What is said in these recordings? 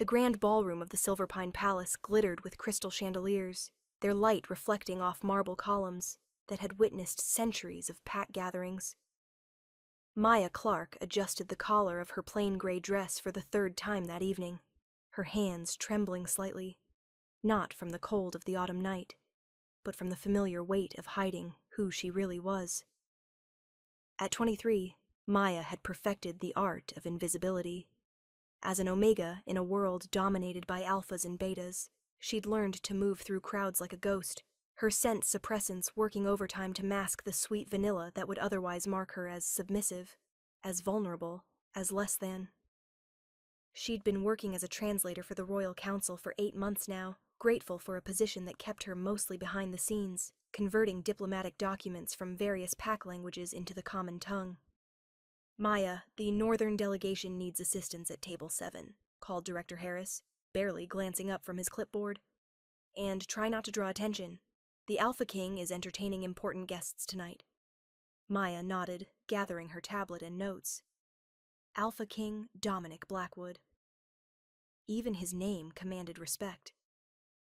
The grand ballroom of the Silver Pine Palace glittered with crystal chandeliers, their light reflecting off marble columns that had witnessed centuries of pack gatherings. Maya Clark adjusted the collar of her plain gray dress for the third time that evening, her hands trembling slightly, not from the cold of the autumn night, but from the familiar weight of hiding who she really was. At 23, Maya had perfected the art of invisibility. As an omega in a world dominated by alphas and betas, she'd learned to move through crowds like a ghost, her scent suppressants working overtime to mask the sweet vanilla that would otherwise mark her as submissive, as vulnerable, as less than. She'd been working as a translator for the Royal Council for 8 months now, grateful for a position that kept her mostly behind the scenes, converting diplomatic documents from various pack languages into the common tongue. "Maya, the Northern delegation needs assistance at Table 7, called Director Harris, barely glancing up from his clipboard. "And try not to draw attention. The Alpha King is entertaining important guests tonight." Maya nodded, gathering her tablet and notes. Alpha King Dominic Blackwood. Even his name commanded respect.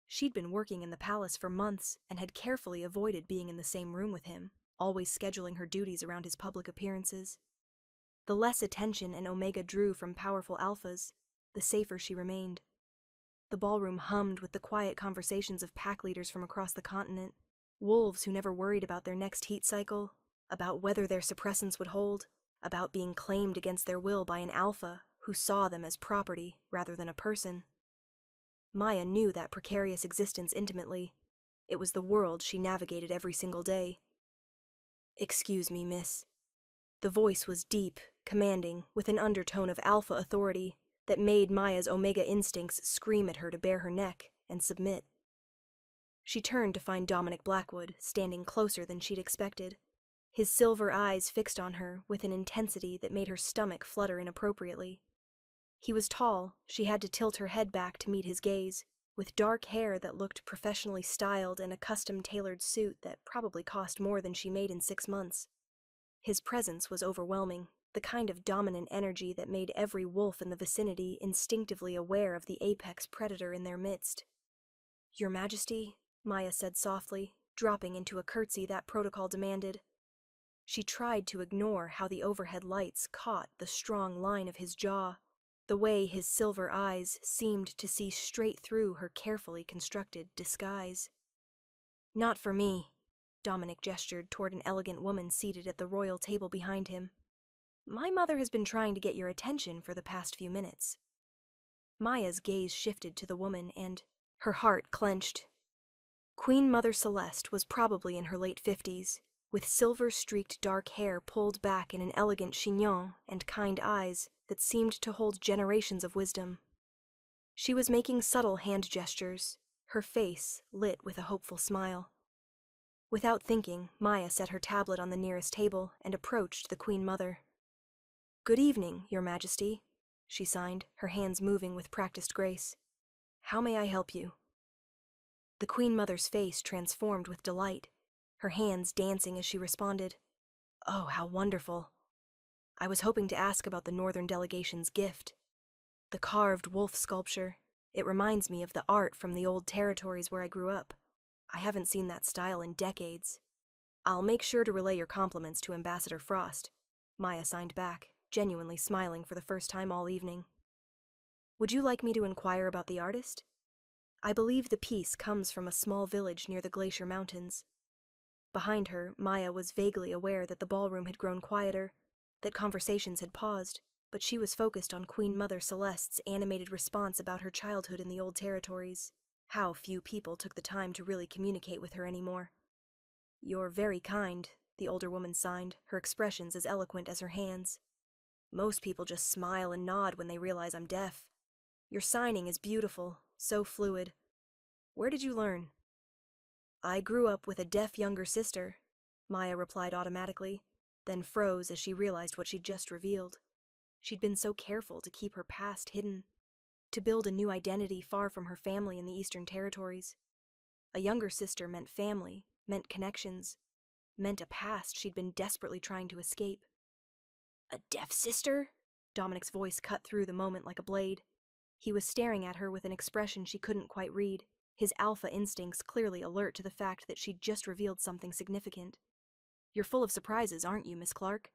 She'd been working in the palace for months and had carefully avoided being in the same room with him, always scheduling her duties around his public appearances. The less attention an Omega drew from powerful alphas, the safer she remained. The ballroom hummed with the quiet conversations of pack leaders from across the continent, wolves who never worried about their next heat cycle, about whether their suppressants would hold, about being claimed against their will by an alpha who saw them as property rather than a person. Maya knew that precarious existence intimately. It was the world she navigated every single day. "Excuse me, miss." The voice was deep, commanding, with an undertone of alpha authority that made Maya's omega instincts scream at her to bare her neck and submit. She turned to find Dominic Blackwood standing closer than she'd expected, his silver eyes fixed on her with an intensity that made her stomach flutter inappropriately. He was tall, she had to tilt her head back to meet his gaze, with dark hair that looked professionally styled and a custom-tailored suit that probably cost more than she made in 6 months. His presence was overwhelming, the kind of dominant energy that made every wolf in the vicinity instinctively aware of the apex predator in their midst. "Your Majesty," Maya said softly, dropping into a curtsy that protocol demanded. She tried to ignore how the overhead lights caught the strong line of his jaw, the way his silver eyes seemed to see straight through her carefully constructed disguise. "Not for me," Dominic gestured toward an elegant woman seated at the royal table behind him. "My mother has been trying to get your attention for the past few minutes." Maya's gaze shifted to the woman and her heart clenched. Queen Mother Celeste was probably in her late 50s, with silver-streaked dark hair pulled back in an elegant chignon and kind eyes that seemed to hold generations of wisdom. She was making subtle hand gestures, her face lit with a hopeful smile. Without thinking, Maya set her tablet on the nearest table and approached the Queen Mother. "Good evening, Your Majesty," she signed, her hands moving with practiced grace. "How may I help you?" The Queen Mother's face transformed with delight, her hands dancing as she responded. "Oh, how wonderful. I was hoping to ask about the Northern delegation's gift. The carved wolf sculpture. It reminds me of the art from the old territories where I grew up. I haven't seen that style in decades. I'll make sure to relay your compliments to Ambassador Frost," Maya signed back, genuinely smiling for the first time all evening. "Would you like me to inquire about the artist? I believe the piece comes from a small village near the Glacier Mountains." Behind her, Maya was vaguely aware that the ballroom had grown quieter, that conversations had paused, but she was focused on Queen Mother Celeste's animated response about her childhood in the old territories. How few people took the time to really communicate with her anymore. "You're very kind," the older woman signed, her expressions as eloquent as her hands. "Most people just smile and nod when they realize I'm deaf. Your signing is beautiful, so fluid. Where did you learn?" "I grew up with a deaf younger sister," Maya replied automatically, then froze as she realized what she'd just revealed. She'd been so careful to keep her past hidden, to build a new identity far from her family in the Eastern Territories. A younger sister meant family, meant connections, meant a past she'd been desperately trying to escape. "A deaf sister?" Dominic's voice cut through the moment like a blade. He was staring at her with an expression she couldn't quite read, his alpha instincts clearly alert to the fact that she'd just revealed something significant. "You're full of surprises, aren't you, Miss Clark?"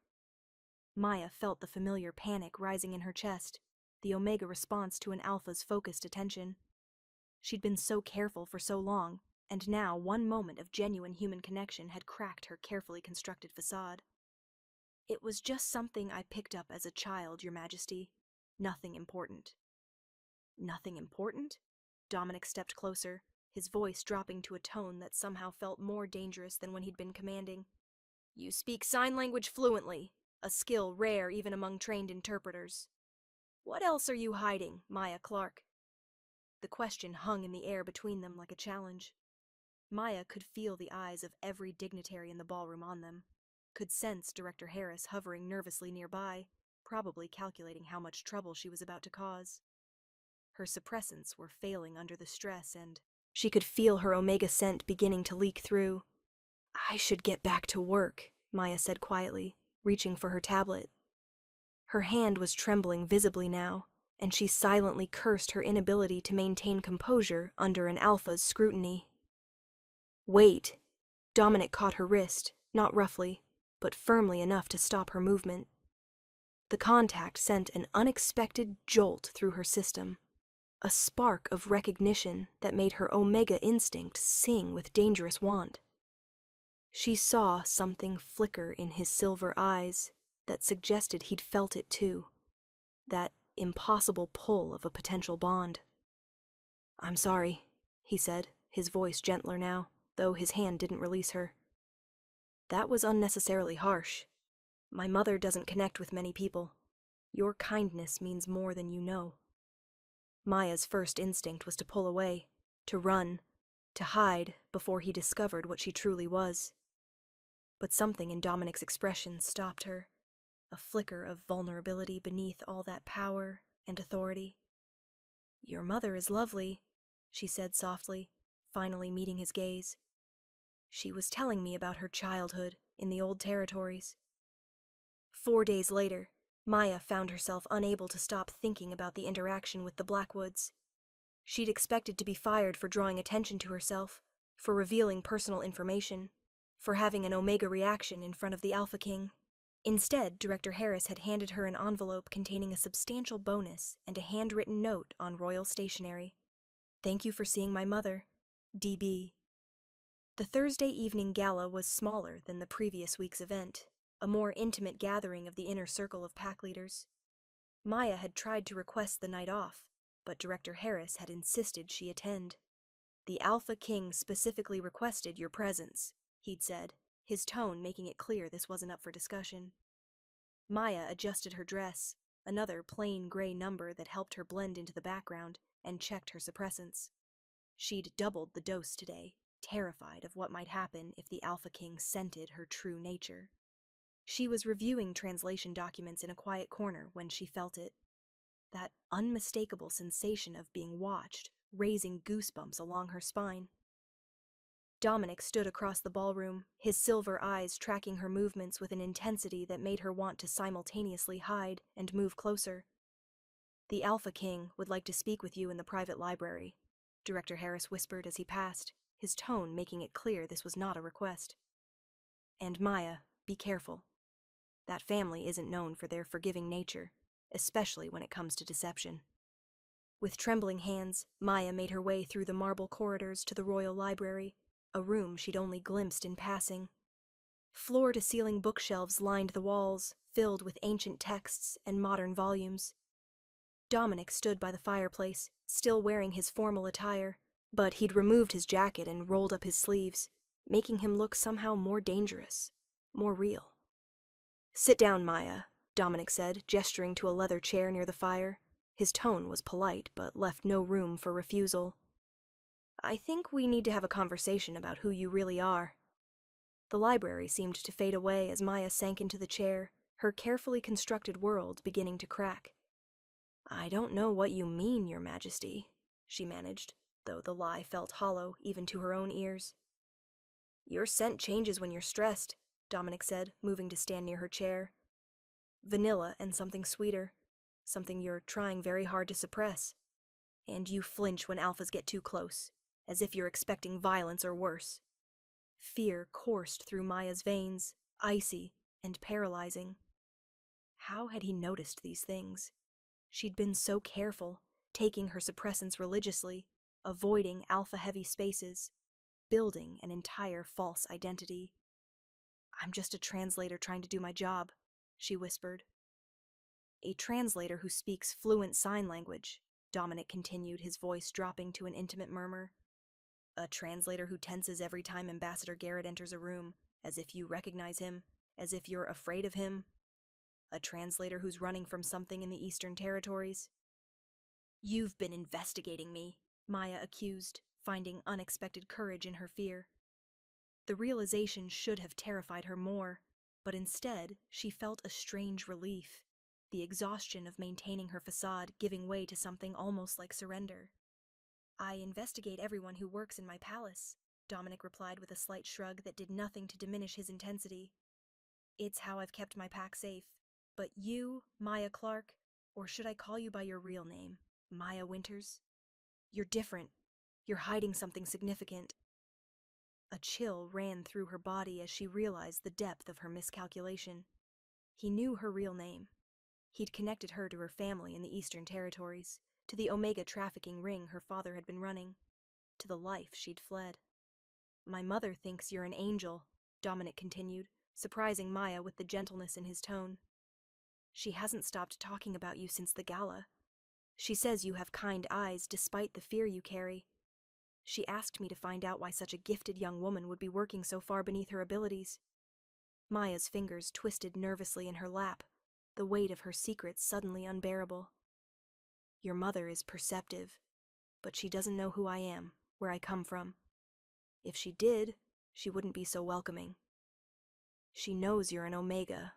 Maya felt the familiar panic rising in her chest, the omega response to an alpha's focused attention. She'd been so careful for so long, and now one moment of genuine human connection had cracked her carefully constructed facade. "It was just something I picked up as a child, Your Majesty. Nothing important." "Nothing important?" Dominic stepped closer, his voice dropping to a tone that somehow felt more dangerous than when he'd been commanding. "You speak sign language fluently, a skill rare even among trained interpreters. What else are you hiding, Maya Clark?" The question hung in the air between them like a challenge. Maya could feel the eyes of every dignitary in the ballroom on them, could sense Director Harris hovering nervously nearby, probably calculating how much trouble she was about to cause. Her suppressants were failing under the stress, and she could feel her omega scent beginning to leak through. "I should get back to work," Maya said quietly, reaching for her tablet. Her hand was trembling visibly now, and she silently cursed her inability to maintain composure under an alpha's scrutiny. "Wait." Dominic caught her wrist, not roughly, but firmly enough to stop her movement. The contact sent an unexpected jolt through her system, a spark of recognition that made her omega instinct sing with dangerous want. She saw something flicker in his silver eyes that suggested he'd felt it too, that impossible pull of a potential bond. "I'm sorry," he said, his voice gentler now, though his hand didn't release her. "That was unnecessarily harsh. My mother doesn't connect with many people. Your kindness means more than you know." Maya's first instinct was to pull away, to run, to hide before he discovered what she truly was. But something in Dominic's expression stopped her, a flicker of vulnerability beneath all that power and authority. "Your mother is lovely," she said softly, finally meeting his gaze. "She was telling me about her childhood in the old territories." 4 days later, Maya found herself unable to stop thinking about the interaction with the Blackwoods. She'd expected to be fired for drawing attention to herself, for revealing personal information, for having an omega reaction in front of the Alpha King. Instead, Director Harris had handed her an envelope containing a substantial bonus and a handwritten note on royal stationery. "Thank you for seeing my mother. DB." The Thursday evening gala was smaller than the previous week's event, a more intimate gathering of the inner circle of pack leaders. Maya had tried to request the night off, but Director Harris had insisted she attend. "The Alpha King specifically requested your presence," he'd said, his tone making it clear this wasn't up for discussion. Maya adjusted her dress, another plain gray number that helped her blend into the background, and checked her suppressants. She'd doubled the dose today, terrified of what might happen if the Alpha King scented her true nature. She was reviewing translation documents in a quiet corner when she felt it. That unmistakable sensation of being watched, raising goosebumps along her spine. Dominic stood across the ballroom, his silver eyes tracking her movements with an intensity that made her want to simultaneously hide and move closer. "The Alpha King would like to speak with you in the private library," Director Harris whispered as he passed, his tone making it clear this was not a request. "And Maya, be careful. That family isn't known for their forgiving nature, especially when it comes to deception." With trembling hands, Maya made her way through the marble corridors to the royal library, a room she'd only glimpsed in passing. Floor-to-ceiling bookshelves lined the walls, filled with ancient texts and modern volumes. Dominic stood by the fireplace, still wearing his formal attire, but he'd removed his jacket and rolled up his sleeves, making him look somehow more dangerous, more real. "Sit down, Maya," Dominic said, gesturing to a leather chair near the fire. His tone was polite, but left no room for refusal. "I think we need to have a conversation about who you really are." The library seemed to fade away as Maya sank into the chair, her carefully constructed world beginning to crack. "I don't know what you mean, Your Majesty," she managed, though the lie felt hollow even to her own ears. "Your scent changes when you're stressed," Dominic said, moving to stand near her chair. "Vanilla and something sweeter, something you're trying very hard to suppress." And you flinch when alphas get too close, as if you're expecting violence or worse. Fear coursed through Maya's veins, icy and paralyzing. How had he noticed these things? She'd been so careful, taking her suppressants religiously, avoiding alpha-heavy spaces, building an entire false identity. "I'm just a translator trying to do my job," she whispered. "A translator who speaks fluent sign language," Dominic continued, his voice dropping to an intimate murmur. "A translator who tenses every time Ambassador Garrett enters a room, as if you recognize him, as if you're afraid of him. A translator who's running from something in the Eastern Territories." "You've been investigating me," Maya accused, finding unexpected courage in her fear. The realization should have terrified her more, but instead she felt a strange relief, the exhaustion of maintaining her facade giving way to something almost like surrender. "I investigate everyone who works in my palace," Dominic replied with a slight shrug that did nothing to diminish his intensity. "It's how I've kept my pack safe. But you, Maya Clark, or should I call you by your real name, Maya Winters? You're different. You're hiding something significant." A chill ran through her body as she realized the depth of her miscalculation. He knew her real name. He'd connected her to her family in the Eastern Territories, to the Omega trafficking ring her father had been running, to the life she'd fled. "My mother thinks you're an angel," Dominic continued, surprising Maya with the gentleness in his tone. "She hasn't stopped talking about you since the gala. She says you have kind eyes despite the fear you carry. She asked me to find out why such a gifted young woman would be working so far beneath her abilities." Maya's fingers twisted nervously in her lap, the weight of her secret suddenly unbearable. "Your mother is perceptive, but she doesn't know who I am, where I come from. If she did, she wouldn't be so welcoming." "She knows you're an Omega,"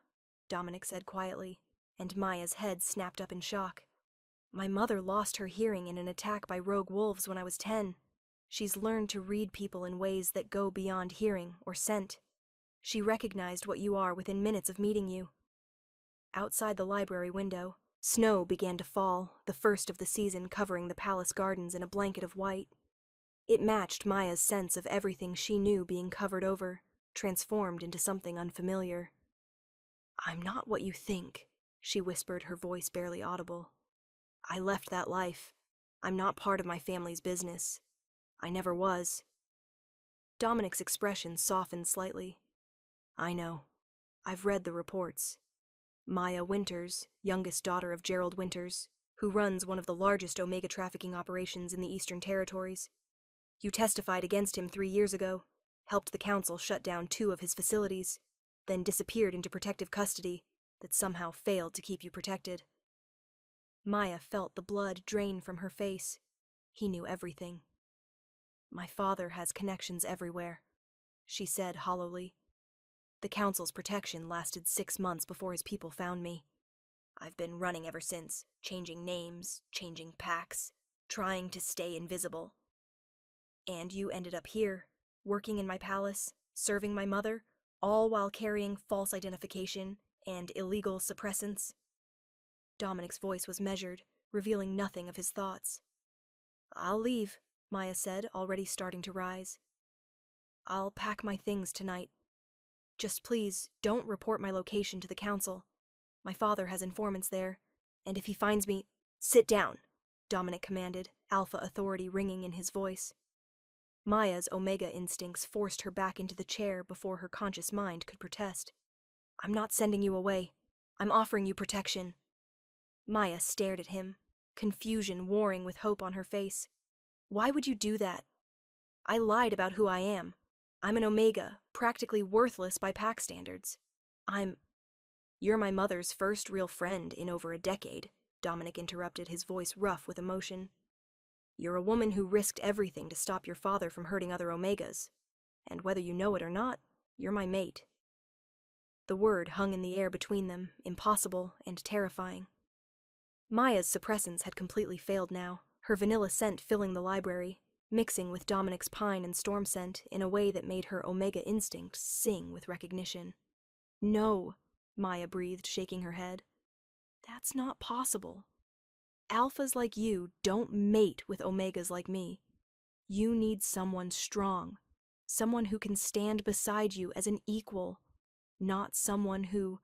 Dominic said quietly, and Maya's head snapped up in shock. "My mother lost her hearing in an attack by rogue wolves when I was 10. She's learned to read people in ways that go beyond hearing or scent. She recognized what you are within minutes of meeting you." Outside the library window, snow began to fall, the first of the season, covering the palace gardens in a blanket of white. It matched Maya's sense of everything she knew being covered over, transformed into something unfamiliar. "I'm not what you think," she whispered, her voice barely audible. "I left that life. I'm not part of my family's business. I never was." Dominic's expression softened slightly. "I know. I've read the reports. Maya Winters, youngest daughter of Gerald Winters, who runs one of the largest Omega trafficking operations in the Eastern Territories. You testified against him 3 years ago, helped the council shut down 2 of his facilities, then disappeared into protective custody that somehow failed to keep you protected." Maya felt the blood drain from her face. He knew everything. "My father has connections everywhere," she said hollowly. "The council's protection lasted 6 months before his people found me. I've been running ever since, changing names, changing packs, trying to stay invisible. And you ended up here, working in my palace, serving my mother, all while carrying false identification and illegal suppressants." Dominic's voice was measured, revealing nothing of his thoughts. "I'll leave," Maya said, already starting to rise. "I'll pack my things tonight. Just please, don't report my location to the council. My father has informants there, and if he finds me—" "Sit down," Dominic commanded, alpha authority ringing in his voice. Maya's Omega instincts forced her back into the chair before her conscious mind could protest. "I'm not sending you away. I'm offering you protection." Maya stared at him, confusion warring with hope on her face. "Why would you do that?" "I lied about who I am. I'm an Omega, practically worthless by pack standards. You're my mother's first real friend in over a decade," Dominic interrupted, his voice rough with emotion. "You're a woman who risked everything to stop your father from hurting other Omegas. And whether you know it or not, you're my mate." The word hung in the air between them, impossible and terrifying. Maya's suppressants had completely failed now, her vanilla scent filling the library, mixing with Dominic's pine and storm scent in a way that made her Omega instinct sing with recognition. "No," Maya breathed, shaking her head. "That's not possible." Alphas like you don't mate with omegas like me. You need someone strong, someone who can stand beside you as an equal, not someone who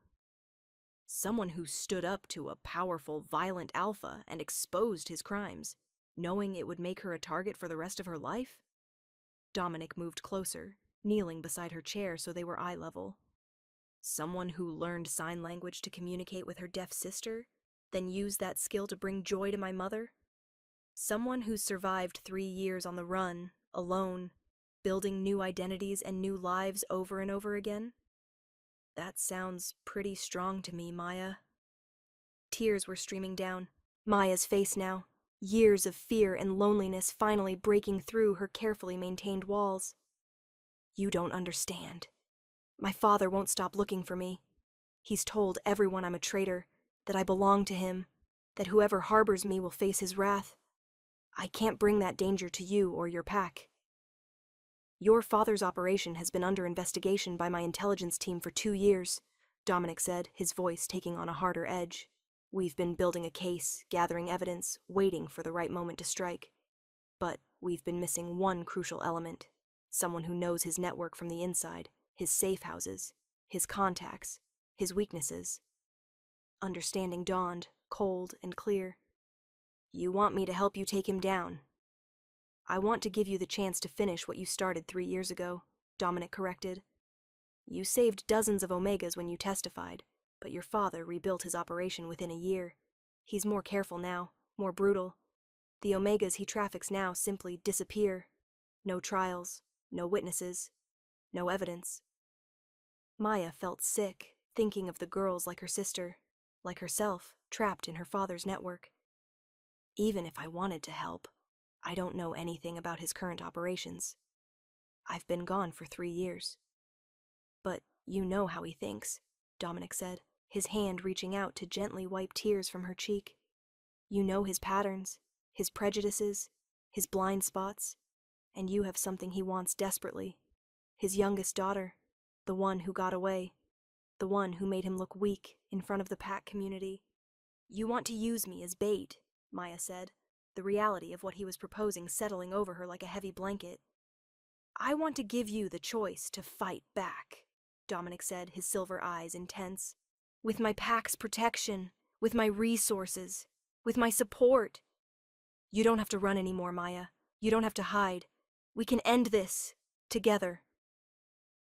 stood up to a powerful, violent alpha and exposed his crimes, knowing it would make her a target for the rest of her life? Dominic moved closer, kneeling beside her chair so they were eye level. Someone who learned sign language to communicate with her deaf sister, then used that skill to bring joy to my mother? Someone who survived 3 years on the run, alone, building new identities and new lives over and over again? That sounds pretty strong to me, Maya. Tears were streaming down Maya's face now, years of fear and loneliness finally breaking through her carefully maintained walls. You don't understand. My father won't stop looking for me. He's told everyone I'm a traitor, that I belong to him, that whoever harbors me will face his wrath. I can't bring that danger to you or your pack. Your father's operation has been under investigation by my intelligence team for 2 years, Dominic said, his voice taking on a harder edge. We've been building a case, gathering evidence, waiting for the right moment to strike. But we've been missing one crucial element, someone who knows his network from the inside, his safe houses, his contacts, his weaknesses. Understanding dawned, cold and clear. You want me to help you take him down. I want to give you the chance to finish what you started 3 years ago, Dominic corrected. You saved dozens of omegas when you testified, but your father rebuilt his operation within a year. He's more careful now, more brutal. The omegas he traffics now simply disappear. No trials, no witnesses, no evidence. Maya felt sick, thinking of the girls like her sister, like herself, trapped in her father's network. Even if I wanted to help, I don't know anything about his current operations. I've been gone for 3 years. But you know how he thinks, Dominic said, his hand reaching out to gently wipe tears from her cheek. You know his patterns, his prejudices, his blind spots, and you have something he wants desperately. His youngest daughter, the one who got away, the one who made him look weak in front of the pack community. You want to use me as bait, Maya said, the reality of what he was proposing settling over her like a heavy blanket. I want to give you the choice to fight back, Dominic said, his silver eyes intense. With my pack's protection, with my resources, with my support. You don't have to run anymore, Maya. You don't have to hide. We can end this, together.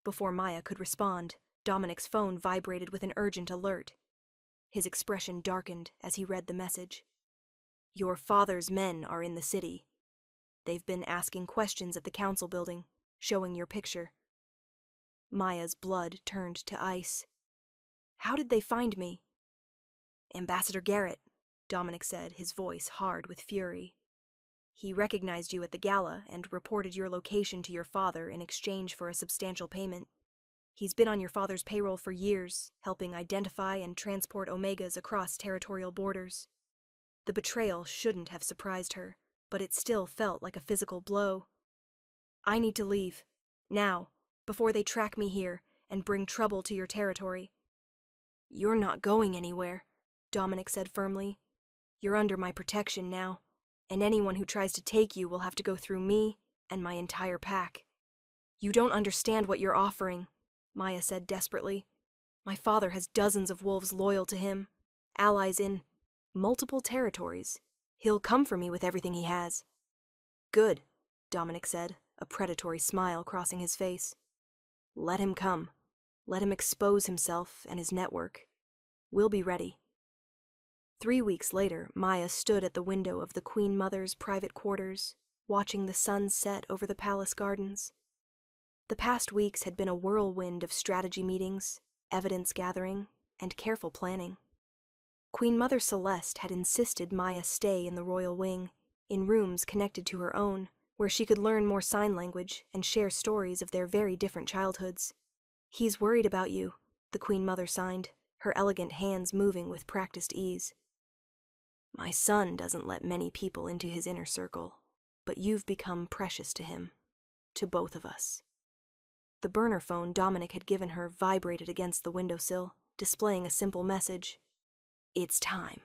Before Maya could respond, Dominic's phone vibrated with an urgent alert. His expression darkened as he read the message. Your father's men are in the city. They've been asking questions at the council building, showing your picture. Maya's blood turned to ice. How did they find me? Ambassador Garrett, Dominic said, his voice hard with fury. He recognized you at the gala and reported your location to your father in exchange for a substantial payment. He's been on your father's payroll for years, helping identify and transport omegas across territorial borders. The betrayal shouldn't have surprised her, but it still felt like a physical blow. I need to leave, now, before they track me here and bring trouble to your territory. You're not going anywhere, Dominic said firmly. You're under my protection now, and anyone who tries to take you will have to go through me and my entire pack. You don't understand what you're offering, Maya said desperately. My father has dozens of wolves loyal to him, allies in multiple territories. He'll come for me with everything he has. Good, Dominic said, a predatory smile crossing his face. Let him come. Let him expose himself and his network. We'll be ready. 3 weeks later, Maya stood at the window of the Queen Mother's private quarters, watching the sun set over the palace gardens. The past weeks had been a whirlwind of strategy meetings, evidence gathering, and careful planning. Queen Mother Celeste had insisted Maya stay in the royal wing, in rooms connected to her own, where she could learn more sign language and share stories of their very different childhoods. He's worried about you, the Queen Mother signed, her elegant hands moving with practiced ease. My son doesn't let many people into his inner circle, but you've become precious to him, to both of us. The burner phone Dominic had given her vibrated against the windowsill, displaying a simple message. It's time.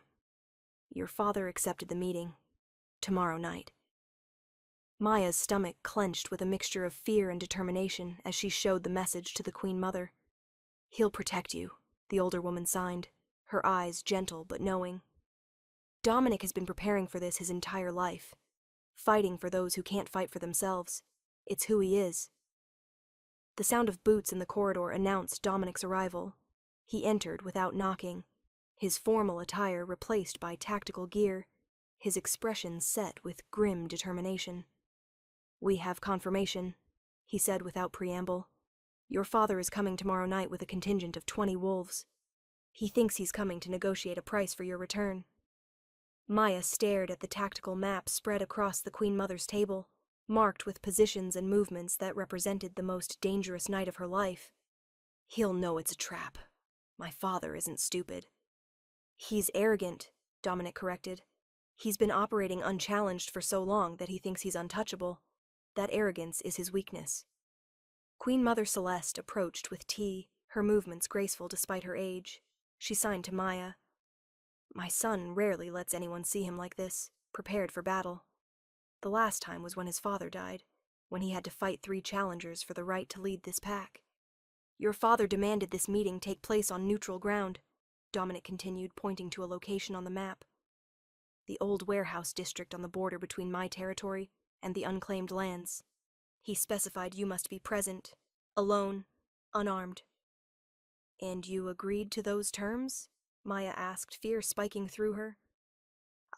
Your father accepted the meeting. Tomorrow night. Maya's stomach clenched with a mixture of fear and determination as she showed the message to the Queen Mother. He'll protect you, the older woman signed, her eyes gentle but knowing. Dominic has been preparing for this his entire life, fighting for those who can't fight for themselves. It's who he is. The sound of boots in the corridor announced Dominic's arrival. He entered without knocking, his formal attire replaced by tactical gear, his expression set with grim determination. "We have confirmation," he said without preamble. "Your father is coming tomorrow night with a contingent of 20 wolves. He thinks he's coming to negotiate a price for your return." Maya stared at the tactical map spread across the Queen Mother's table, marked with positions and movements that represented the most dangerous night of her life. "He'll know it's a trap. My father isn't stupid." "He's arrogant," Dominic corrected. "He's been operating unchallenged for so long that he thinks he's untouchable. That arrogance is his weakness." Queen Mother Celeste approached with tea, her movements graceful despite her age. She signed to Maya. "My son rarely lets anyone see him like this, prepared for battle. The last time was when his father died, when he had to fight 3 challengers for the right to lead this pack. Your father demanded this meeting take place on neutral ground," Dominic continued, pointing to a location on the map. "The old warehouse district on the border between my territory and the unclaimed lands. He specified you must be present, alone, unarmed." "And you agreed to those terms?" Maya asked, fear spiking through her.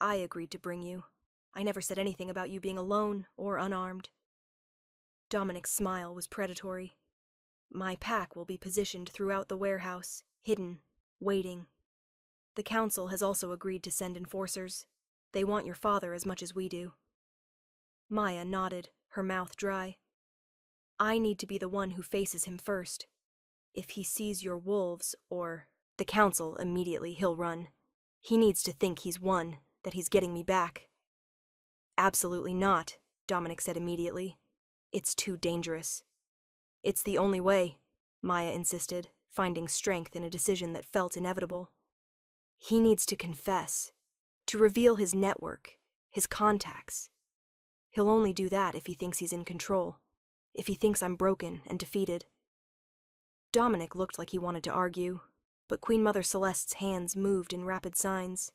"I agreed to bring you. I never said anything about you being alone or unarmed." Dominic's smile was predatory. "My pack will be positioned throughout the warehouse, hidden, waiting. The council has also agreed to send enforcers. They want your father as much as we do." Maya nodded, her mouth dry. "I need to be the one who faces him first. If he sees your wolves or the council immediately, he'll run. He needs to think he's won, that he's getting me back." "Absolutely not," Dominic said immediately. "It's too dangerous." "It's the only way," Maya insisted, finding strength in a decision that felt inevitable. "He needs to confess, to reveal his network, his contacts. He'll only do that if he thinks he's in control, if he thinks I'm broken and defeated." Dominic looked like he wanted to argue, but Queen Mother Celeste's hands moved in rapid signs.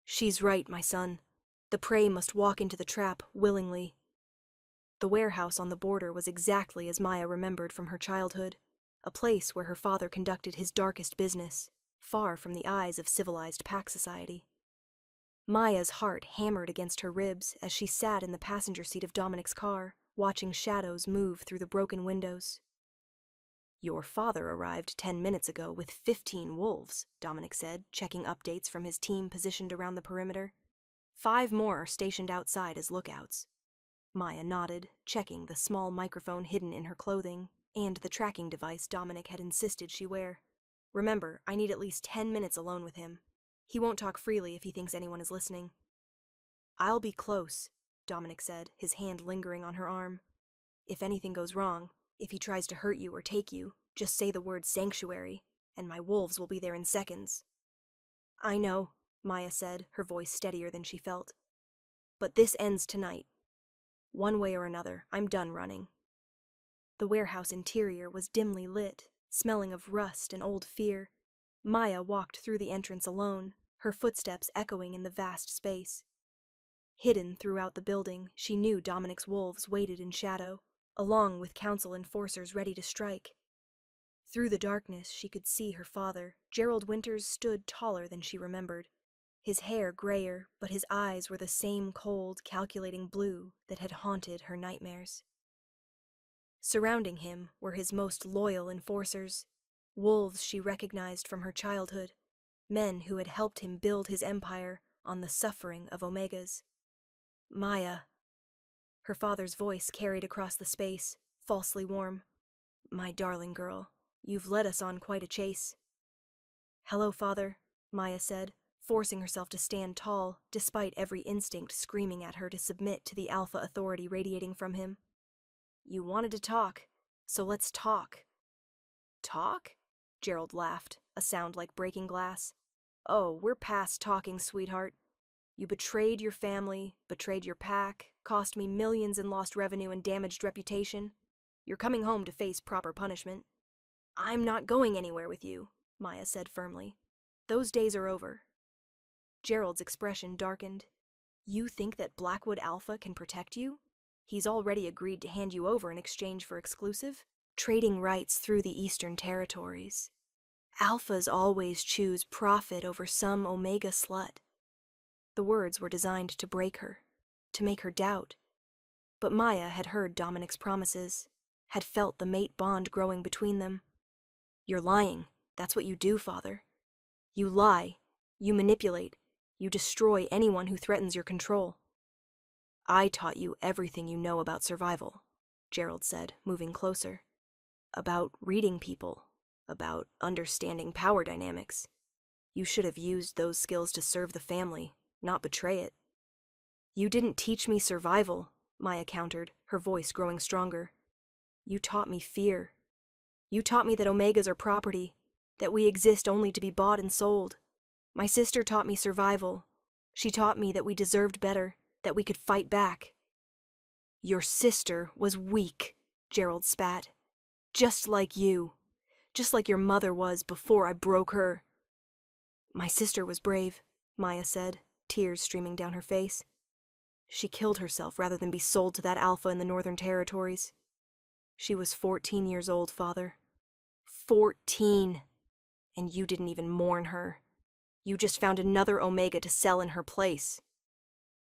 "She's right, my son. The prey must walk into the trap willingly." The warehouse on the border was exactly as Maya remembered from her childhood, a place where her father conducted his darkest business, far from the eyes of civilized pack society. Maya's heart hammered against her ribs as she sat in the passenger seat of Dominic's car, watching shadows move through the broken windows. "Your father arrived 10 minutes ago with 15 wolves," Dominic said, checking updates from his team positioned around the perimeter. 5 more are stationed outside as lookouts." Maya nodded, checking the small microphone hidden in her clothing and the tracking device Dominic had insisted she wear. "Remember, I need at least 10 minutes alone with him. He won't talk freely if he thinks anyone is listening." "I'll be close," Dominic said, his hand lingering on her arm. "If anything goes wrong, if he tries to hurt you or take you, just say the word sanctuary, and my wolves will be there in seconds." "I know," Maya said, her voice steadier than she felt. "But this ends tonight. One way or another, I'm done running." The warehouse interior was dimly lit, smelling of rust and old fear. Maya walked through the entrance alone, her footsteps echoing in the vast space. Hidden throughout the building, she knew Dominic's wolves waited in shadow, along with council enforcers ready to strike. Through the darkness, she could see her father. Gerald Winters stood taller than she remembered, his hair grayer, but his eyes were the same cold, calculating blue that had haunted her nightmares. Surrounding him were his most loyal enforcers, wolves she recognized from her childhood, men who had helped him build his empire on the suffering of Omegas. "Maya." Her father's voice carried across the space, falsely warm. "My darling girl, you've led us on quite a chase." "Hello, Father," Maya said, forcing herself to stand tall, despite every instinct screaming at her to submit to the alpha authority radiating from him. "You wanted to talk, so let's talk." "Talk?" Gerald laughed, a sound like breaking glass. "Oh, we're past talking, sweetheart. You betrayed your family, betrayed your pack, cost me millions in lost revenue and damaged reputation. You're coming home to face proper punishment. I'm not going anywhere with you, Maya said firmly. Those days are over. Gerald's expression darkened. You think that Blackwood Alpha can protect you? He's already agreed to hand you over in exchange for exclusive, trading rights through the Eastern Territories. Alphas always choose profit over some Omega slut. The words were designed to break her, to make her doubt. But Maya had heard Dominic's promises, had felt the mate bond growing between them. You're lying. That's what you do, Father. You lie. You manipulate. You destroy anyone who threatens your control. I taught you everything you know about survival, Gerald said, moving closer. About reading people, about understanding power dynamics. You should have used those skills to serve the family, not betray it. You didn't teach me survival, Maya countered, her voice growing stronger. You taught me fear. You taught me that Omegas are property, that we exist only to be bought and sold. My sister taught me survival. She taught me that we deserved better, that we could fight back. Your sister was weak, Gerald spat. Just like you. Just like your mother was before I broke her. My sister was brave, Maya said, tears streaming down her face. She killed herself rather than be sold to that alpha in the Northern Territories. She was 14 years old, Father. 14! And you didn't even mourn her. You just found another Omega to sell in her place.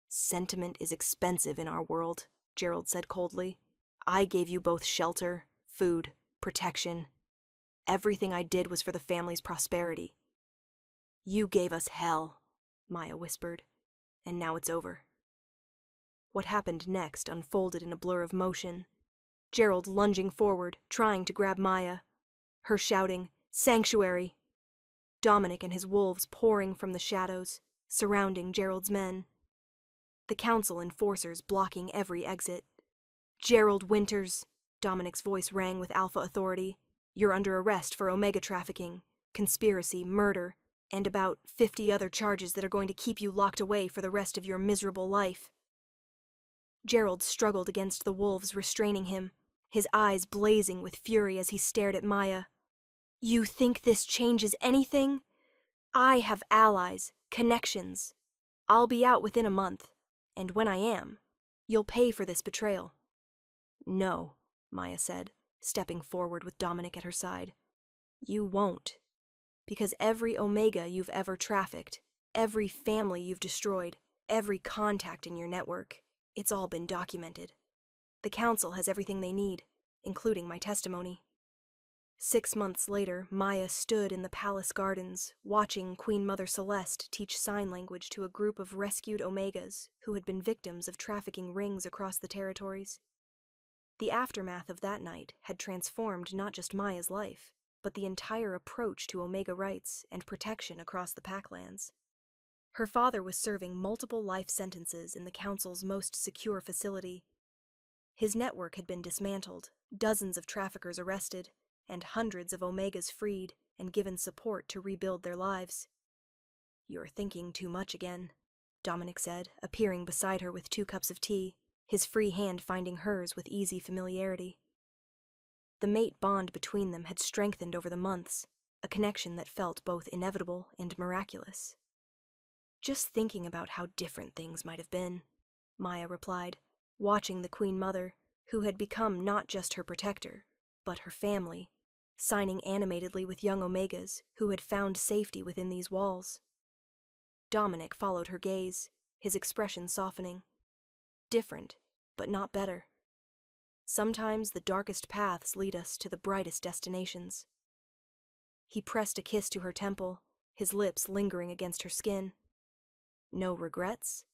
Sentiment is expensive in our world, Gerald said coldly. I gave you both shelter, food, protection. Everything I did was for the family's prosperity. You gave us hell, Maya whispered, and now it's over. What happened next unfolded in a blur of motion. Gerald lunging forward, trying to grab Maya. Her shouting, "Sanctuary!" Dominic and his wolves pouring from the shadows, surrounding Gerald's men. The council enforcers blocking every exit. Gerald Winters, Dominic's voice rang with alpha authority. You're under arrest for Omega trafficking, conspiracy, murder, and about 50 other charges that are going to keep you locked away for the rest of your miserable life. Gerald struggled against the wolves restraining him, his eyes blazing with fury as he stared at Maya. You think this changes anything? I have allies, connections. I'll be out within a month, and when I am, you'll pay for this betrayal. No, Maya said, stepping forward with Dominic at her side. You won't. Because every Omega you've ever trafficked, every family you've destroyed, every contact in your network, it's all been documented. The council has everything they need, including my testimony. 6 months later, Maya stood in the palace gardens, watching Queen Mother Celeste teach sign language to a group of rescued Omegas who had been victims of trafficking rings across the territories. The aftermath of that night had transformed not just Maya's life, but the entire approach to Omega rights and protection across the Packlands. Her father was serving multiple life sentences in the council's most secure facility. His network had been dismantled, dozens of traffickers arrested, and hundreds of Omegas freed and given support to rebuild their lives. You're thinking too much again, Dominic said, appearing beside her with 2 cups of tea, his free hand finding hers with easy familiarity. The mate bond between them had strengthened over the months, a connection that felt both inevitable and miraculous. Just thinking about how different things might have been, Maya replied, watching the Queen Mother, who had become not just her protector, but her family, signing animatedly with young Omegas who had found safety within these walls. Dominic followed her gaze, his expression softening. Different, but not better. Sometimes the darkest paths lead us to the brightest destinations. He pressed a kiss to her temple, his lips lingering against her skin. No regrets?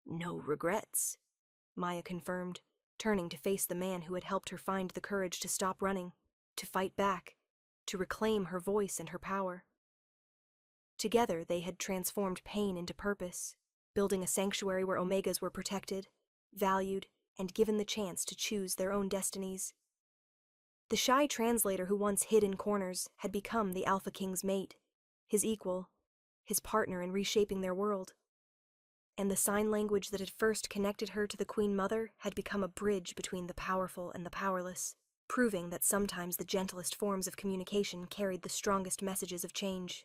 No regrets, Maya confirmed, turning to face the man who had helped her find the courage to stop running, to fight back, to reclaim her voice and her power. Together they had transformed pain into purpose, building a sanctuary where Omegas were protected, valued, and given the chance to choose their own destinies. The shy translator who once hid in corners had become the Alpha King's mate, his equal, his partner in reshaping their world. and the sign language that had first connected her to the Queen Mother had become a bridge between the powerful and the powerless, proving that sometimes the gentlest forms of communication carried the strongest messages of change.